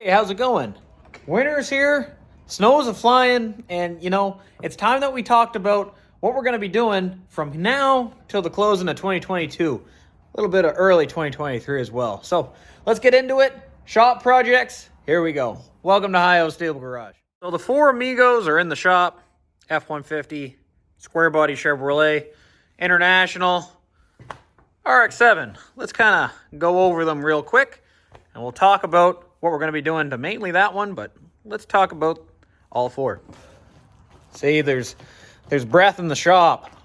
Hey, how's it going? Winter's here, snow's a-flying, and it's time that we talked about what we're going to be doing from now till the closing of 2022. A little bit of early 2023 as well. So let's get into it. Shop projects, here we go. Welcome to Hi-Ho Stable Garage. So the four amigos are in the shop. F-150, square body Chevrolet, International, RX-7. Let's kind of go over them real quick, and we'll talk about what we're going to be doing to mainly that one, but let's talk about all four. See, there's breath in the shop.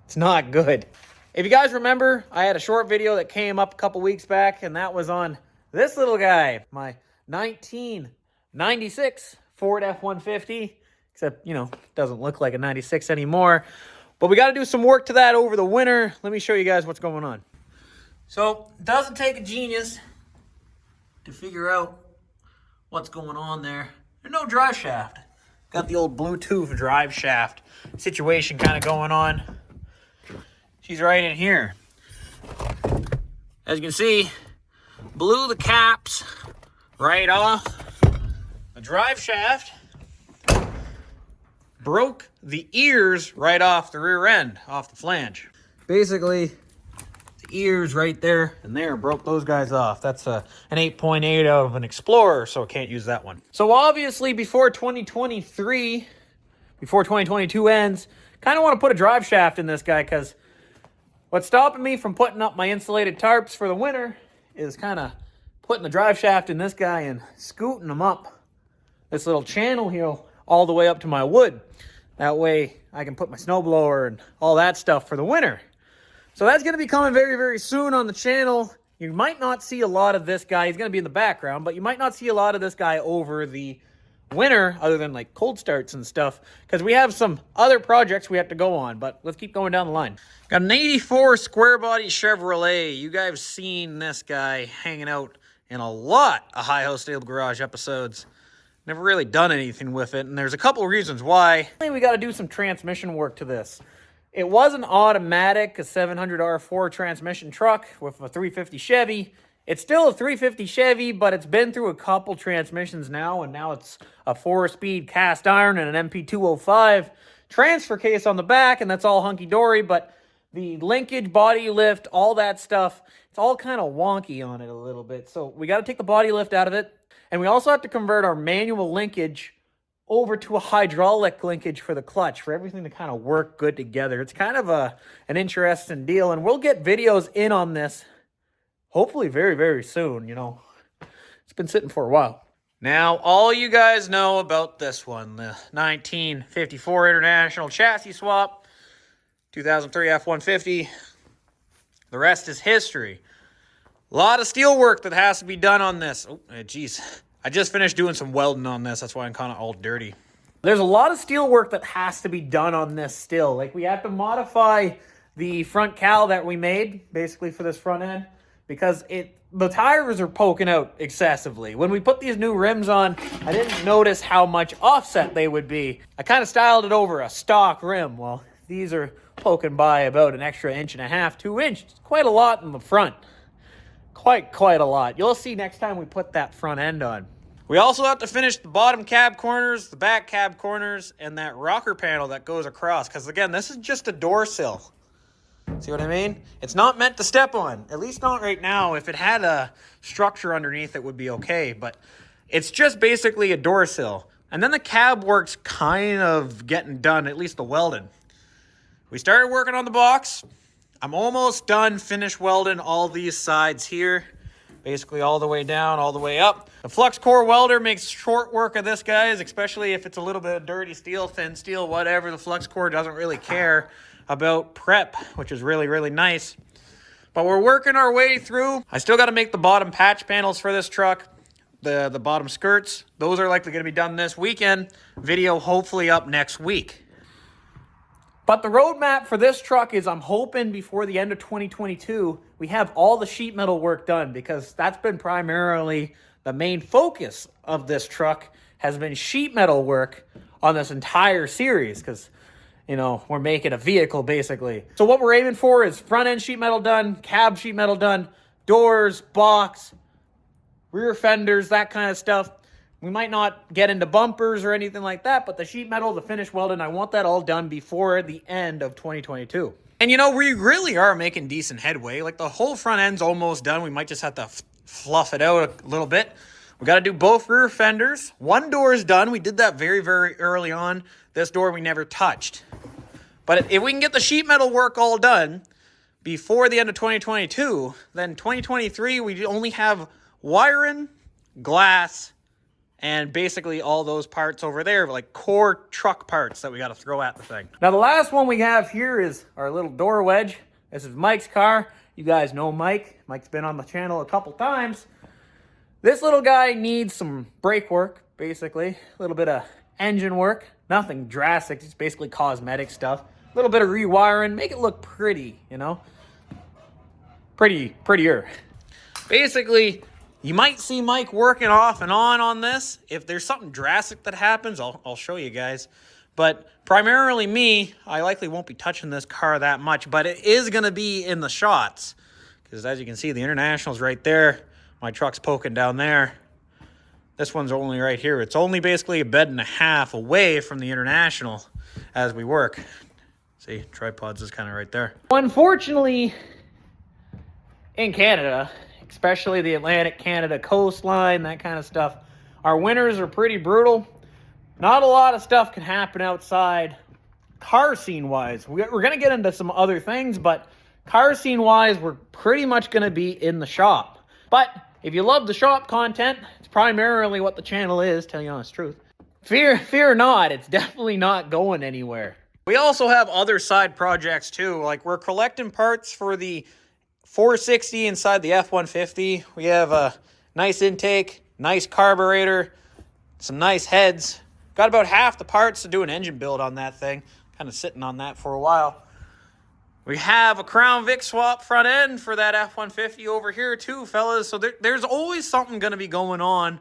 It's not good. If you guys remember, I had a short video that came up a couple weeks back, and that was on this little guy, my 1996 Ford F-150, except, doesn't look like a 96 anymore. But we got to do some work to that over the winter. Let me show you guys what's going on. So, it doesn't take a genius to figure out what's going on there. There's no drive shaft. Got the old Bluetooth drive shaft situation kind of going on. She's right in here. As you can see, blew the caps right off the drive shaft. Broke the ears right off the rear end, off the flange. Basically, the ears right there and there broke those guys off. That's an 8.8 out of an Explorer, so I can't use that one. So obviously, before 2023, before 2022 ends, kind of want to put a drive shaft in this guy, because what's stopping me from putting up my insulated tarps for the winter is kind of putting the drive shaft in this guy and scooting them up this little channel here all the way up to my wood. That way I can put my snowblower and all that stuff for the winter. So that's going to be coming very, very soon on the channel. You might not see a lot of this guy. He's going to be in the background, but you might not see a lot of this guy over the winter, other than like cold starts and stuff, because we have some other projects we have to go on. But let's keep going down the line. Got an 84 square body Chevrolet. You guys have seen this guy hanging out in a lot of Hi-Ho Stable Garage episodes. Never really done anything with it, and there's a couple of reasons why. I think we got to do some transmission work to this. It was an automatic, a 700R4 transmission truck with a 350 Chevy. It's still a 350 Chevy, but it's been through a couple transmissions now, and now it's a 4-speed cast iron and an MP205 transfer case on the back, and that's all hunky-dory, but the linkage, body lift, all that stuff, it's all kind of wonky on it a little bit. So we got to take the body lift out of it. And we also have to convert our manual linkage over to a hydraulic linkage for the clutch, for everything to kind of work good together. It's kind of an interesting deal, and we'll get videos in on this hopefully very, very soon. It's been sitting for a while. Now, all you guys know about this one, the 1954 International chassis swap, 2003 F-150. The rest is history. A lot of steel work that has to be done on this. Oh, geez. I just finished doing some welding on this. That's why I'm kind of all dirty. There's a lot of steel work that has to be done on this still. Like, we have to modify the front cowl that we made, basically, for this front end, because the tires are poking out excessively. When we put these new rims on, I didn't notice how much offset they would be. I kind of styled it over a stock rim. Well, these are poking by about an extra 1.5 inches, 2 inches. Quite a lot in the front. Quite a lot. You'll see next time we put that front end on. We also have to finish the bottom cab corners, the back cab corners, and that rocker panel that goes across. Because, again, this is just a door sill. See what I mean? It's not meant to step on. At least not right now. If it had a structure underneath, it would be okay. But it's just basically a door sill. And then the cab work's kind of getting done, at least the welding. We started working on the box. I'm almost done, finished welding all these sides here. Basically all the way down, all the way up. The flux core welder makes short work of this, guys, especially if it's a little bit of dirty steel, thin steel, whatever. The flux core doesn't really care about prep, which is really, really nice. But we're working our way through. I still got to make the bottom patch panels for this truck. The bottom skirts, those are likely going to be done this weekend. Video hopefully up next week. But the roadmap for this truck is, I'm hoping before the end of 2022, we have all the sheet metal work done, because that's been primarily the main focus of this truck, has been sheet metal work on this entire series, because, we're making a vehicle basically. So what we're aiming for is front end sheet metal done, cab sheet metal done, doors, box, rear fenders, that kind of stuff. We might not get into bumpers or anything like that, but the sheet metal, the finish welding, I want that all done before the end of 2022. And you know, we really are making decent headway. Like the whole front end's almost done. We might just have to fluff it out a little bit. We got to do both rear fenders. One door is done. We did that very, very early on. This door we never touched. But if we can get the sheet metal work all done before the end of 2022, then 2023 we only have wiring, glass, and basically all those parts over there, like core truck parts that we got to throw at the thing. Now the last one we have here is our little door wedge. This is Mike's car. You guys know Mike. Mike's been on the channel a couple times. This little guy needs some brake work, basically. A little bit of engine work. Nothing drastic, it's basically cosmetic stuff. A little bit of rewiring, make it look pretty, you know? Prettier. Basically, you might see Mike working off and on this. If there's something drastic that happens, I'll show you guys. But primarily me, I likely won't be touching this car that much, but it is gonna be in the shots. Because as you can see, the International's right there. My truck's poking down there. This one's only right here. It's only basically a bed and a half away from the International as we work. See, tripod's is kind of right there. Unfortunately, in Canada, especially the Atlantic Canada coastline, that kind of stuff, our winters are pretty brutal. Not a lot of stuff can happen outside car scene-wise. We're going to get into some other things, but car scene-wise, we're pretty much going to be in the shop. But if you love the shop content, it's primarily what the channel is, tell you the honest truth. Fear not, it's definitely not going anywhere. We also have other side projects too, like we're collecting parts for the 460 inside the F-150. We have a nice intake, nice carburetor, some nice heads. Got about half the parts to do an engine build on that thing. Kind of sitting on that for a while. We have a Crown Vic swap front end for that F-150 over here too, fellas. So there's always something going to be going on.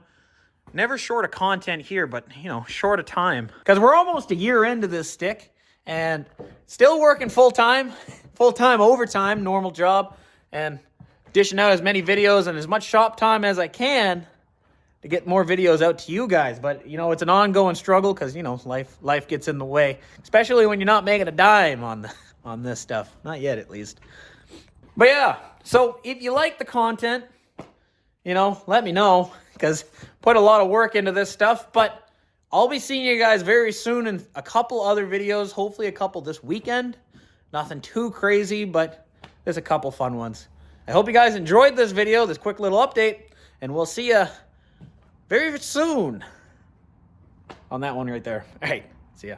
Never short of content here, but, you know, short of time. Because we're almost a year into this stick and still working full-time overtime, normal job, and dishing out as many videos and as much shop time as I can to get more videos out to you guys. But, you know, it's an ongoing struggle because, you know, life gets in the way, especially when you're not making a dime on this stuff. Not yet, at least. But yeah, so if you like the content, you know, let me know, because put a lot of work into this stuff. But I'll be seeing you guys very soon in a couple other videos, hopefully a couple this weekend. Nothing too crazy, but there's a couple fun ones. I hope you guys enjoyed this video, this quick little update, and we'll see you very soon on that one right there. All right, see ya.